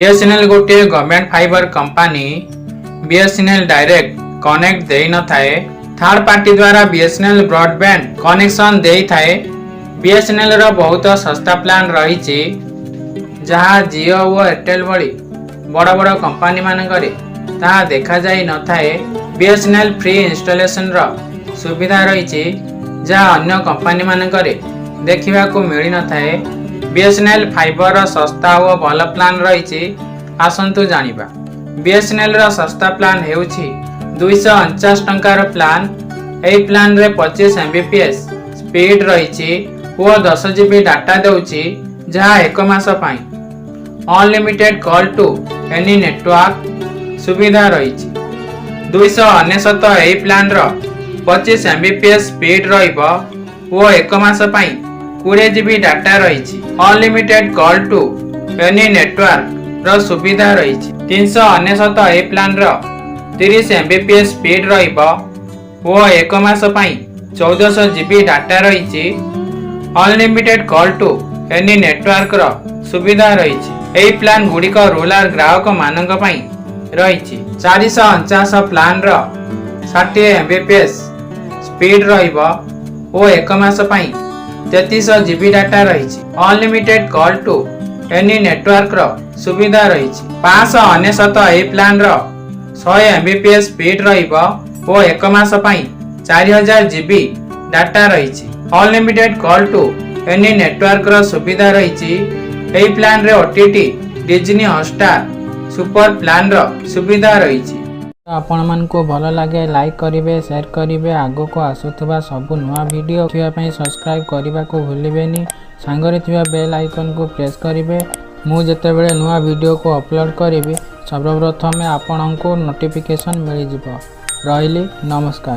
BSNL गोटे government fibre company. BSNL direct connect देई न थाए, थर्ड पार्टी द्वारा बीएसएनएल ब्रॉडबैंड कनेक्शन देई थाए। बीएसएनएल रो बहुत सस्ता प्लान रही जहाँ जियो और एयरटेल भली बड़ बड़ कंपनी मानकरे ताहा देखा जाई न थाए। बीएसएनएल फ्री इंस्टॉलेशन रो सुविधा रही जहाँ अन्य कंपनी मानकरे देखा मिल न थाए। बीएसएनएल फाइबर रो सस्ता और भल प्लान रही आसतु जानिबा। बीएसएनएल रो सस्ता प्लान हेउछि 249 टंकार प्लान। एई प्लान रे 25 एमबीपीएस स्पीड रही और 10 जीबी डाटा देउछि जहाँ एक मास पई। Unlimited call to any network सुविधा रही। 299 एई प्लान रो 25 एमबीपीएस स्पीड रहिबो और एक मास पई 20 जीबी डाटा रही। Unlimited call to any network रो सुविधा रही। 399 ए प्लान रो 30 एमबीपीएस स्पीड रहिबो और एक मास पई 1400 जीबी डाटा रही। Unlimited call to any network रो सुविधा रही। एई प्लान गुड़िक रूरल ग्राहक मानक पई रही। 449 प्लान रो 60 एमबीपीएस स्पीड रहिबो और एक मास पई 3300 जीबी डाटा रही। Unlimited call to any network रो सुविधा रही। 599 ए प्लान रो 100 एमबीपीएस स्पीड रहिबो और एक मास पई 4000 जीबी डाटा रही। Unlimited call to any network रो सुविधा रही। एई प्लान रे OTT Disney Hotstar super plan रो सुविधा रही। आपण मन को भल लगे लाइक करिवे, शेयर करिवे। आगो को आसुथबा सबु नुआ वीडियो थिया पई सब्सक्राइब करबा को भूलिबेनी। सांगरे थिया बेल आइकन को प्रेस करिवे। मु जते बेले नुआ वीडियो को अपलोड करिवे सर्वप्रथम आपन को नोटिफिकेशन मिल जिवो। रहिली नमस्कार।